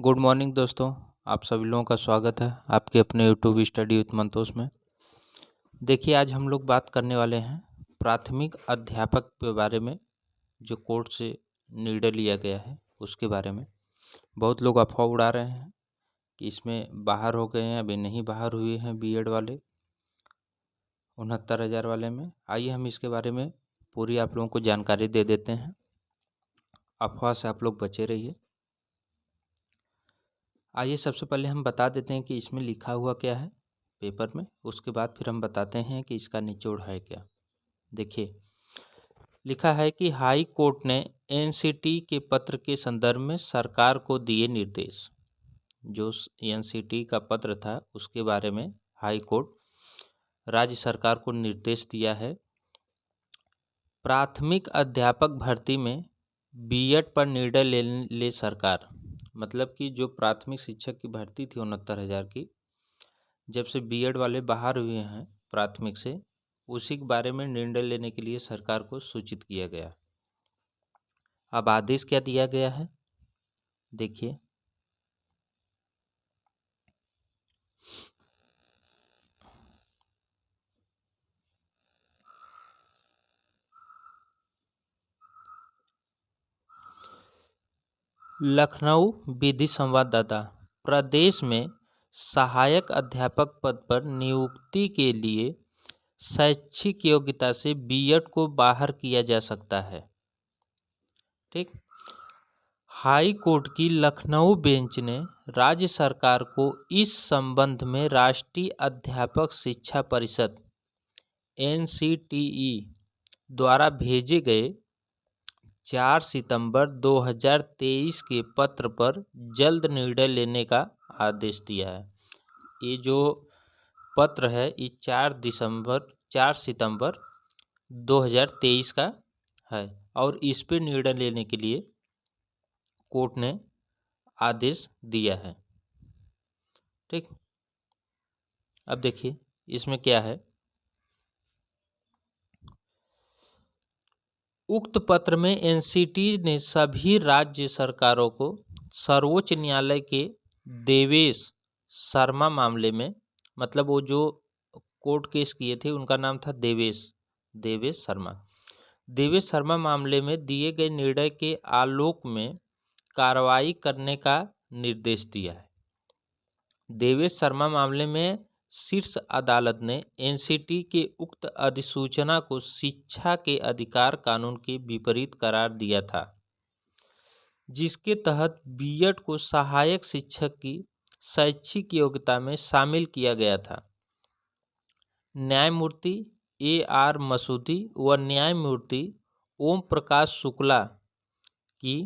Good morning दोस्तों। आप सभी लोगों का स्वागत है आपके अपने यूट्यूब स्टडी विथ मंतोष में। देखिए, आज हम लोग बात करने वाले हैं प्राथमिक अध्यापक के बारे में, जो कोर्ट से निर्णय लिया गया है उसके बारे में। बहुत लोग अफवाह उड़ा रहे हैं कि इसमें बाहर हो गए हैं, अभी नहीं बाहर हुए हैं बीएड वाले 69,000 वाले में। आइए हम इसके बारे में पूरी आप लोगों को जानकारी दे देते हैं। अफवाह से आप लोग बचे रहिए। आइए सबसे पहले हम बता देते हैं कि इसमें लिखा हुआ क्या है पेपर में, उसके बाद फिर हम बताते हैं कि इसका निचोड़ है क्या। देखिए, लिखा है कि हाई कोर्ट ने एनसीटी के पत्र के संदर्भ में सरकार को दिए निर्देश। जो एनसीटी का पत्र था उसके बारे में हाई कोर्ट राज्य सरकार को निर्देश दिया है। प्राथमिक अध्यापक भर्ती में बीएड पर निर्णय ले सरकार। मतलब कि जो प्राथमिक शिक्षक की भर्ती थी 69,000 की, जब से बीएड वाले बाहर हुए हैं प्राथमिक से, उसी के बारे में निर्णय लेने के लिए सरकार को सूचित किया गया। अब आदेश क्या दिया गया है, देखिए। लखनऊ विधि संवाददाता, प्रदेश में सहायक अध्यापक पद पर नियुक्ति के लिए शैक्षिक योग्यता से बीएड को बाहर किया जा सकता है। ठीक। हाई कोर्ट की लखनऊ बेंच ने राज्य सरकार को इस संबंध में राष्ट्रीय अध्यापक शिक्षा परिषद एनसीटीई द्वारा भेजे गए 4 सितंबर 2023 के पत्र पर जल्द निर्णय लेने का आदेश दिया है। ये जो पत्र है ये 4 सितंबर 2023 का है और इस पर निर्णय लेने के लिए कोर्ट ने आदेश दिया है। ठीक। अब देखिए इसमें क्या है। उक्त पत्र में एनसीटी ने सभी राज्य सरकारों को सर्वोच्च न्यायालय के देवेश शर्मा मामले में, मतलब वो जो कोर्ट केस किए थे उनका नाम था देवेश शर्मा मामले में दिए गए निर्णय के आलोक में कार्रवाई करने का निर्देश दिया है। देवेश शर्मा मामले में शीर्ष अदालत ने एनसीटी के उक्त अधिसूचना को शिक्षा के अधिकार कानून के विपरीत करार दिया था, जिसके तहत बीएड को सहायक शिक्षक की शैक्षिक योग्यता में शामिल किया गया था। न्यायमूर्ति AR मसूदी व न्यायमूर्ति ओम प्रकाश शुक्ला की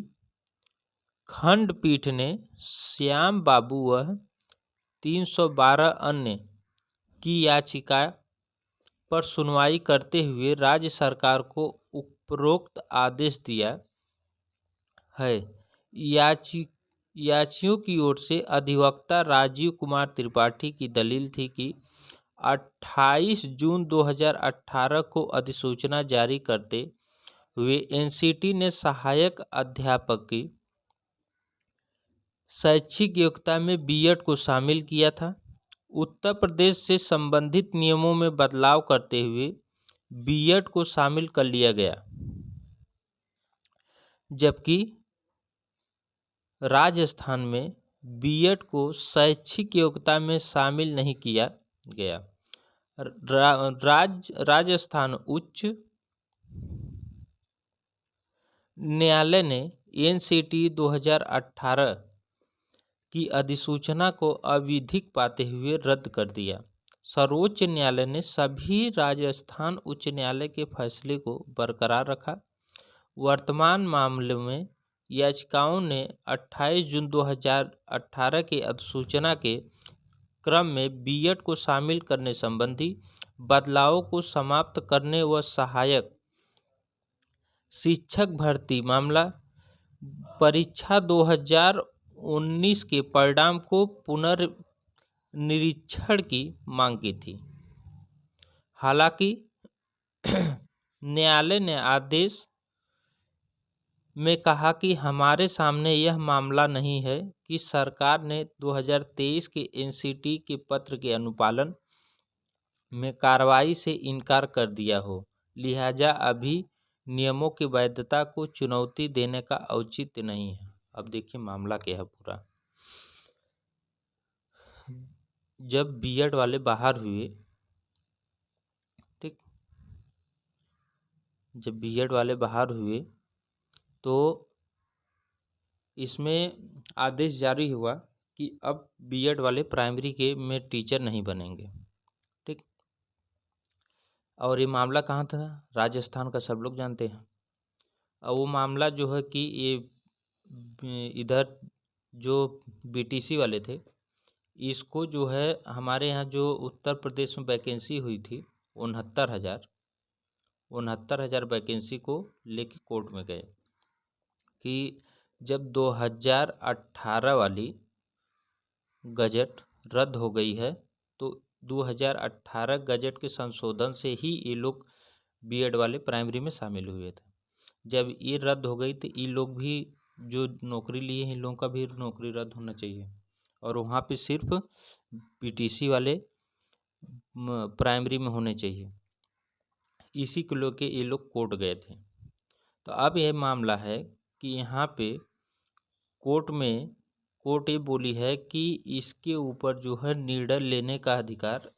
खंडपीठ ने श्याम बाबू व 312 अन्य की याचिका पर सुनवाई करते हुए राज्य सरकार को उपरोक्त आदेश दिया है। याचियों की ओर से अधिवक्ता राजीव कुमार त्रिपाठी की दलील थी कि 28 जून 2018 को अधिसूचना जारी करते हुए एनसीटी ने सहायक अध्यापक की शैक्षिक योग्यता में बीएड को शामिल किया था। उत्तर प्रदेश से संबंधित नियमों में बदलाव करते हुए बीएड को शामिल कर लिया गया, जबकि राजस्थान में बीएड को शैक्षिक योग्यता में शामिल नहीं किया गया। राजस्थान उच्च न्यायालय ने एनसीटी 2018 की अधिसूचना को अवैधिक पाते हुए रद्द कर दिया। सर्वोच्च न्यायालय ने सभी राजस्थान उच्च न्यायालय के फैसले को बरकरार रखा। वर्तमान मामले में याचिकाओं ने 28 जून 2018 के अधिसूचना के क्रम में बीएड को शामिल करने संबंधी बदलावों को समाप्त करने व सहायक शिक्षक भर्ती मामला परीक्षा 2019 के परिणाम को पुनर्निरीक्षण की मांग की थी। हालांकि न्यायालय ने आदेश में कहा कि हमारे सामने यह मामला नहीं है कि सरकार ने 2023 के एनसीटी के पत्र के अनुपालन में कार्रवाई से इनकार कर दिया हो, लिहाजा अभी नियमों की वैधता को चुनौती देने का औचित्य नहीं है। अब देखिए मामला क्या है पूरा। जब बीएड वाले बाहर हुए, ठीक, जब बीएड वाले बाहर हुए तो इसमें आदेश जारी हुआ कि अब बीएड वाले प्राइमरी के में टीचर नहीं बनेंगे, ठीक। और ये मामला कहाँ था? राजस्थान का, सब लोग जानते हैं। और वो मामला जो है कि ये इधर जो बीटीसी वाले थे, इसको जो है हमारे यहाँ जो उत्तर प्रदेश में वैकेंसी हुई थी 69,000 वैकेंसी को लेके कोर्ट में गए कि जब 2018 वाली गजट रद्द हो गई है तो 2018 गजट के संशोधन से ही ये लोग बीएड वाले प्राइमरी में शामिल हुए थे। जब ये रद्द हो गई तो ये लोग भी जो नौकरी लिए हैं, इन लोगों का भी नौकरी रद्द होना चाहिए और वहाँ पे सिर्फ बीटीसी वाले प्राइमरी में होने चाहिए। इसी को लेके ये लोग कोर्ट गए थे। तो अब यह मामला है कि यहाँ पे कोर्ट ये बोली है कि इसके ऊपर जो है निर्णय लेने का अधिकार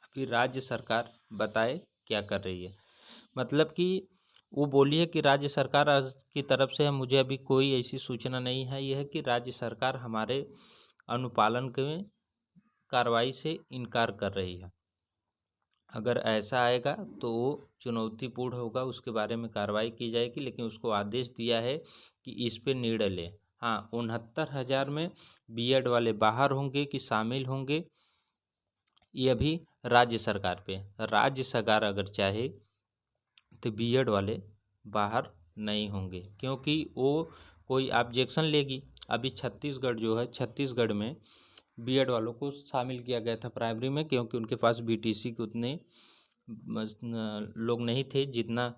अभी राज्य सरकार बताए क्या कर रही है। मतलब कि वो बोली है कि राज्य सरकार की तरफ से मुझे अभी कोई ऐसी सूचना नहीं है। यह है कि राज्य सरकार हमारे अनुपालन के कार्रवाई से इनकार कर रही है। अगर ऐसा आएगा तो वो चुनौतीपूर्ण होगा, उसके बारे में कार्रवाई की जाएगी, लेकिन उसको आदेश दिया है कि इस पे निर्णय ले। हाँ, 69,000 में बीएड वाले बाहर होंगे कि शामिल होंगे, ये अभी राज्य सरकार पे। राज्य सरकार अगर चाहे तो बीएड वाले बाहर नहीं होंगे, क्योंकि वो कोई ऑब्जेक्शन लेगी। अभी छत्तीसगढ़ जो है, छत्तीसगढ़ में बीएड वालों को शामिल किया गया था प्राइमरी में, क्योंकि उनके पास बीटीसी के उतने लोग नहीं थे जितना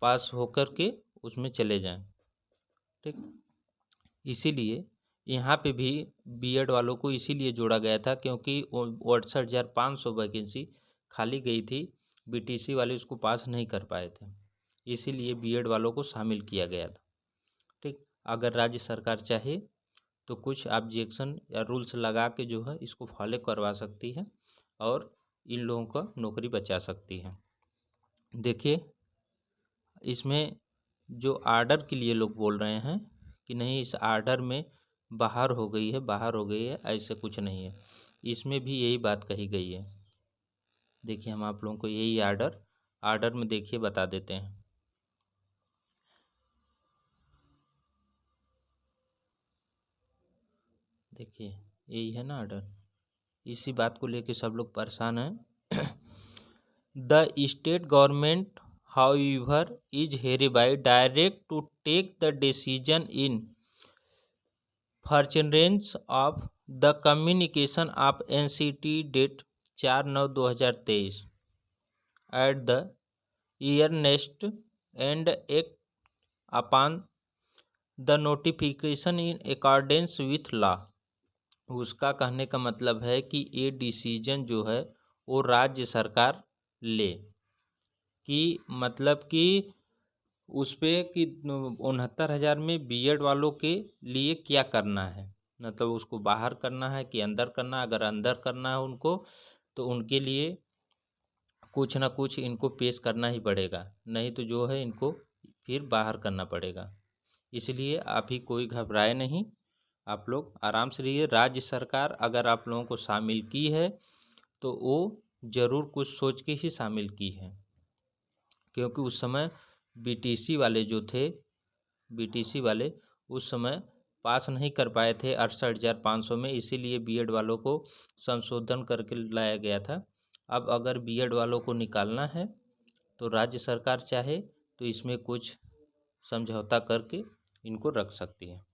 पास होकर के उसमें चले जाएं, ठीक। इसीलिए यहाँ पे भी बीएड वालों को इसीलिए जोड़ा गया था क्योंकि 68,500 वैकेंसी खाली गई थी, बीटीसी वाले उसको पास नहीं कर पाए थे, इसीलिए बीएड वालों को शामिल किया गया था, ठीक। अगर राज्य सरकार चाहे तो कुछ ऑब्जेक्शन या रूल्स लगा के जो है इसको फॉलो करवा सकती है और इन लोगों का नौकरी बचा सकती है। देखिए इसमें जो आर्डर के लिए लोग बोल रहे हैं कि नहीं इस आर्डर में बाहर हो गई है, ऐसे कुछ नहीं है। इसमें भी यही बात कही गई है। देखिए हम आप लोगों को यही आर्डर में देखिए बता देते हैं। देखिए यही है ना आर्डर, इसी बात को लेके सब लोग परेशान हैं। The state government however is hereby direct to take the decision in furtherance of the communication of NCT date 4/9/2023 at the earliest and act upon the notification in accordance with law। उसका कहने का मतलब है कि ये decision जो है वो राज्य सरकार ले, कि मतलब कि उस पर कि 69,000 में बीएड वालों के लिए क्या करना है, मतलब उसको बाहर करना है कि अंदर करना है। अगर अंदर करना है उनको तो उनके लिए कुछ ना कुछ इनको पेश करना ही पड़ेगा, नहीं तो जो है इनको फिर बाहर करना पड़ेगा। इसलिए आप ही कोई घबराए नहीं, आप लोग आराम से रहिए। राज्य सरकार अगर आप लोगों को शामिल की है तो वो ज़रूर कुछ सोच के ही शामिल की है, क्योंकि उस समय बीटीसी वाले जो थे, बीटीसी वाले उस समय पास नहीं कर पाए थे 68,500 में, इसीलिए बीएड वालों को संशोधन करके लाया गया था। अब अगर बीएड वालों को निकालना है तो राज्य सरकार चाहे तो इसमें कुछ समझौता करके इनको रख सकती है,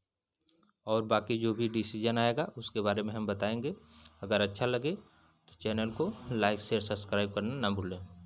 और बाकी जो भी डिसीजन आएगा उसके बारे में हम बताएंगे। अगर अच्छा लगे तो चैनल को लाइक शेयर सब्सक्राइब करना ना भूलें।